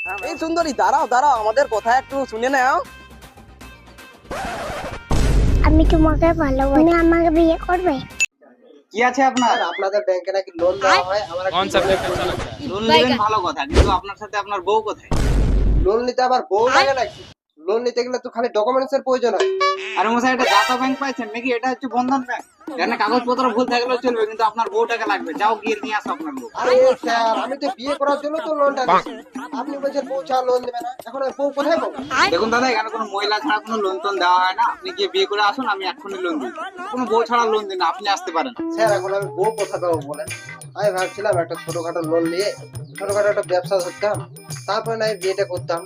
এই সুন্দরী দাঁড়াও দাঁড়াও, আমাদের কথা একটু শুনে নাও। আমি তোমাকে ভালোবাসি, তুমি আমাকে বিয়ে করবে? কি আছে আপনার? আপনাদের ব্যাংকে নাকি লোন দেওয়া হয়, আমরা कौन सा पेपर चला है? লোন নেবেন ভালো কথা, কিন্তু আপনার সাথে আপনার বউ কোথায়? লোন নিতে আবার বউ লাগে নাকি? লোন নিতে গেলে তো খালি ডকুমেন্টস এর প্রয়োজন হয়। আরে মশাই, এটা দাতা ব্যাংক পাইছেন নাকি? এটা হচ্ছে বন্ধন ব্যাংক। এখানে কাগজপত্র ভুল থাকলেও চলবে, কিন্তু আপনার বউটাকে লাগবে। যাও গিয়ে নিয়ে আসো আপনার বউ। আরে স্যার, আমি তো বিয়ে করার জন্য তো লোনটা নিয়েছি। আপনি বলছেন বউ ছাড়া লোন দেবে না, এখন আমি বউ কোথায় পাবো? দেখুন দাদা, এখানে কোনো মহিলা ছাড়া কোনো লোন টোন দেওয়া হয় না। আপনি গিয়ে বিয়ে করে আসুন, আমি এক্ষুনি লোন দিই। কোনো বউ ছাড়া লোন দিন না, আপনি আসতে পারেন। স্যার, এখন আমি বউ কোথায় পাবো বলেন? আমি ভাবছিলাম একটা ছোটখাটো লোন নিয়ে ছোটখাটো একটা ব্যবসা ধরতাম, তারপরে না বিয়েটা করতাম।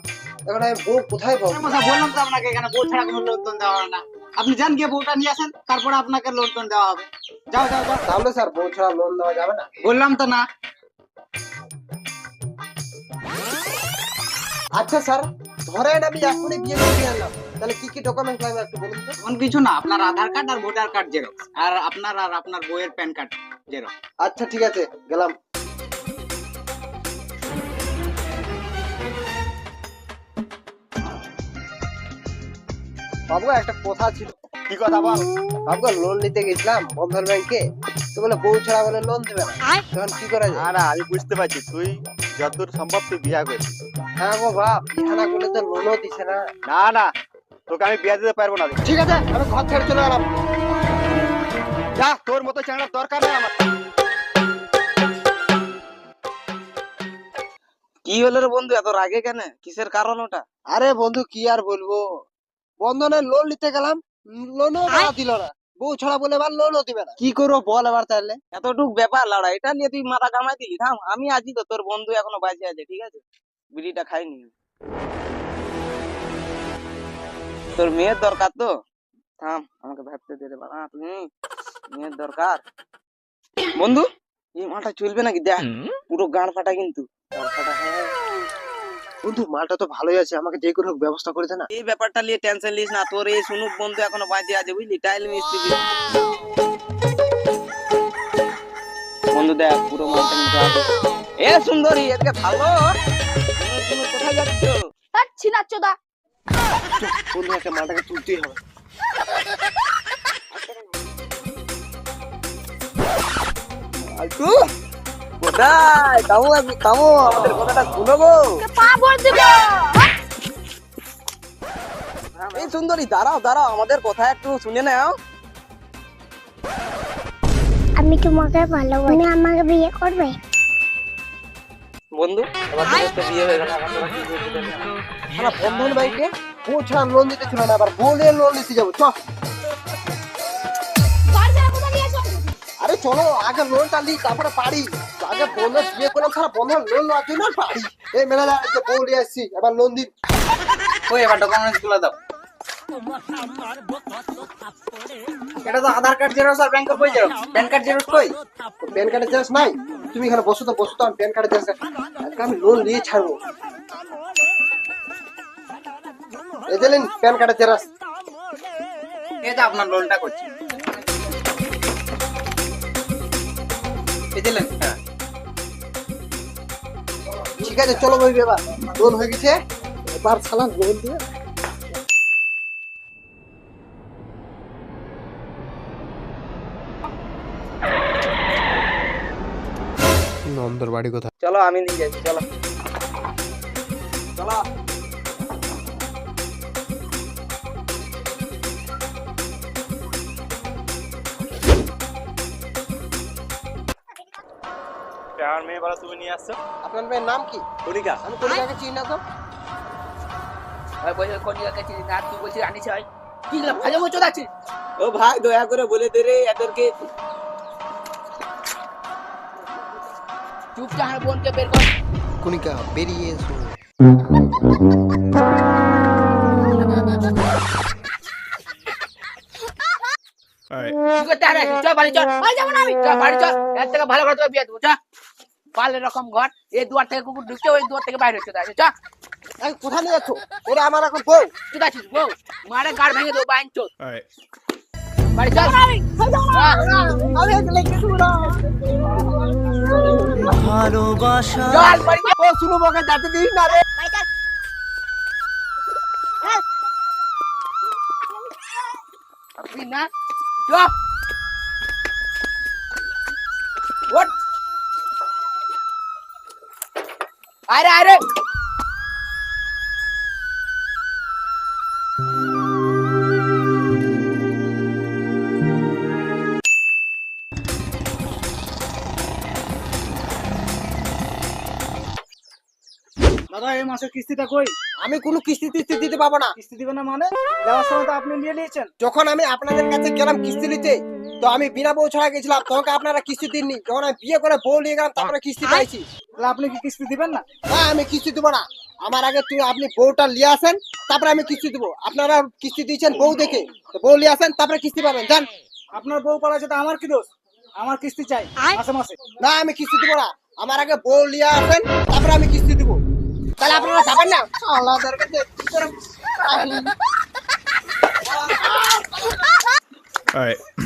এখন আমি বউ কোথায় পাবো? মশাই, বললাম তো আপনাকে, এখানে বউ ছাড়া কোনো লোন টোন দেওয়া হয় না। আপনি যান গিয়ে বউটা নিয়ে আসেন, তারপরে আপনাকে লোন টোন দেওয়া হবে। যাও যাও যাও। তাহলে স্যার বউ ছাড়া লোন দেওয়া যাবে না? বললাম তো না। আচ্ছা স্যার, ধরেন আমি এখনই বিয়ে করে নিয়ে আনলাম, তাহলে কি কি ডকুমেন্ট লাগবে একটু বলুন তো? এমন কিছু না, আপনার আধার কার্ড আর ভোটার কার্ড জেরক্স, আর আপনার বউয়ের প্যান কার্ড জেরক্স। আচ্ছা ঠিক আছে, গেলাম। বাবু, একটা কথা ছিল। কি কথা বল? বাবু, লোন নিতে গেছিলাম বন্ধন ব্যাংকে, তো বলে বউ ছাড়া বলে লোন দেবে না। তখন কি করা যায়? না আমি বুঝতে পারছি, তুই যতদূর সম্ভব তুই বিয়া করবি। হ্যাঁ গো বাপ, বিয়ে না করলে তো লোনও দিছে না। না তোকে আমি বিয়া দিতে পারবো না। ঠিক আছে, আমি ঘর ছেড়ে চলে গেলাম। যা, তোর মতো চ্যাংড়ার দরকার নেই আমার। কি হলো রে বন্ধু, এত রাগে কেন? কিসের কারণ ওটা? আরে বন্ধু, কি আর বলবো, বন্ধনের লোন নিতে গেলাম, লোনও দিল না। বউ ছাড়া বলে এবার লোনও দিবে না। কি করবো বল এবার তাহলে? এতটুক ব্যাপার লড়াই, এটা নিয়ে তুই মাথা কামাই দিলি? থাম, আমি আছি তো, তোর বন্ধু এখনো বাঁচে আছে, ঠিক আছে? বিড়িটা খাইনি। তোর মেয়ের দরকার তো, থাম, আমাকে ভাবতে দে রে বাবা। তুমি মেয়ের দরকার বন্ধু, এই মালটা চলবে নাকি? দেখ পুরো গান ফাটা, কিন্তু গান ফাটা। হ্যাঁ বন্ধু, মালটা তো ভালোই আছে, আমাকে যে কোনো হোক ব্যবস্থা করে দে না। এই ব্যাপারটা নিয়ে টেনশন লিস না, তোর এই সুনুক বন্ধু এখনো বাঁচে আছে, বুঝলি? টাইল মিস্ত্রি বন্ধু, দেখ পুরো মালটা কিন্তু আছে। এ সুন্দরী, এদিকে ভালো। তুমি কোথায় যাচ্ছ? ছিনাচ্চোদা, বন্ধু, একটা মালটাকে তুলতেই হবে। আলটু কোথায়? কামো কামো, আমাদের কথাটা শুনো গো। পা ভর দিব। এই সুন্দরী দাঁড়াও দাঁড়াও, আমাদের কথা একটু শুনে নাও। আমি তোমাকে ভালোবাসি, তুমি আমাকে বিয়ে করবে? বন্ধু, এবার তোর তো বিয়ে হয়ে গেল, এখন তোরা কি করবি তাহলে? সারা বন্ধন ব্যাংকে বউ ছাড়া লোন দিতে ছিল না, আবার বউ নিয়ে লোন নিতে যাবো। চ, আরে চলো, আগে লোনটা নিই, তারপরে পারি। আগে বন্ধন বিয়ে করলাম, সারা বন্ধন লোন নেওয়ার জন্য আর পারি। এই মেলা যে বউ নিয়ে আসছি, এবার লোন দিন। ওই এবার ডকুমেন্টস গুলো দাও। এটা তো আধার কার্ড জেরক্স আর ব্যাংকের বই জেরক্স। প্যান কার্ড জেরক্স কই? প্যান কার্ডের জেরক্স নাই? তুমি এখানে বসো তো, বসো তো, আমি প্যান কার্ডের জেরক্স আজকে আমি লোন নিয়ে ছাড়বো। এই যে নিন প্যান কার্ডের জেরক্স। এই যে আপনার লোনটা করছি। এই দিলেন? হ্যাঁ। ঠিক আছে, চলো বই, এবার লোন হয়ে গেছে, এবার শালা লোন দিয়ে। নন্দর বাড়ি কোথায়? চলো আমি নিয়ে যাচ্ছি, চলো চলো। আমার মেয়ে বলা তুমি নিয়ে আসছো। আপনার মেয়ের নাম কি? কণিকা। আমি কণিকাকে চিনি না তো। ও ভাই, দয়া করে বলে দে রে এদেরকে। কণিকা, বেরিয়ে এসো। দুয়ার থেকে কুকুর ঢুকছে, ওই দুয়ার থেকে বাইরে হচ্ছে। কোথায় নিয়ে যাচ্ছ? ওরা আমার এখন বউ। তুই আছিস বউ, মারে গাড় ভেঙে দেবো বাইন চোর। বাড়ি চল। ভালোবাসা। চল বাড়ি চল। ও শুনো, বকে যাতে দিস না রে। না চপ ওঠ আরে আরে দাদা এই মাসের কিস্তিটা কই? আমি কোনো কিস্তি টিস্তি দিতে পারবো না। কিস্তি দিবেন না মানে? দেওয়ার সময় তো আপনি নিয়ে নিয়েছেন। যখন আমি আপনাদের কাছে গেলাম কিস্তি নিতে, তো আমি বিনা বউ ছাড়া গেছিলাম, তখন আপনারা কিস্তি দিননি। যখন আমি বিয়ে করে বউ নিয়ে গেলাম, তারপরে কিস্তি পাইছি। তাহলে আপনি কি কিস্তি দিবেন না? না, আমি কিস্তি দেবো না। আমার আগে আপনি বউটা নিয়ে আসেন, তারপরে আমি কিস্তি দেবো। আপনারা কিস্তি দিয়েছেন বউ দেখে, তো বউ নিয়ে আসেন, তারপরে কিস্তি পাবেন। যান। আপনার বউ পালাচ্ছে তো আমার কি দোষ? আমার কিস্তি চাই মাসে মাসে। না, আমি কিস্তি দেবো না। আমার আগে বউ নিয়ে আসেন, তারপরে আমি কিস্তি দেবো। তাহলে আপনারা যাবেন না? আল্লাহর কাছে কি করে- All right.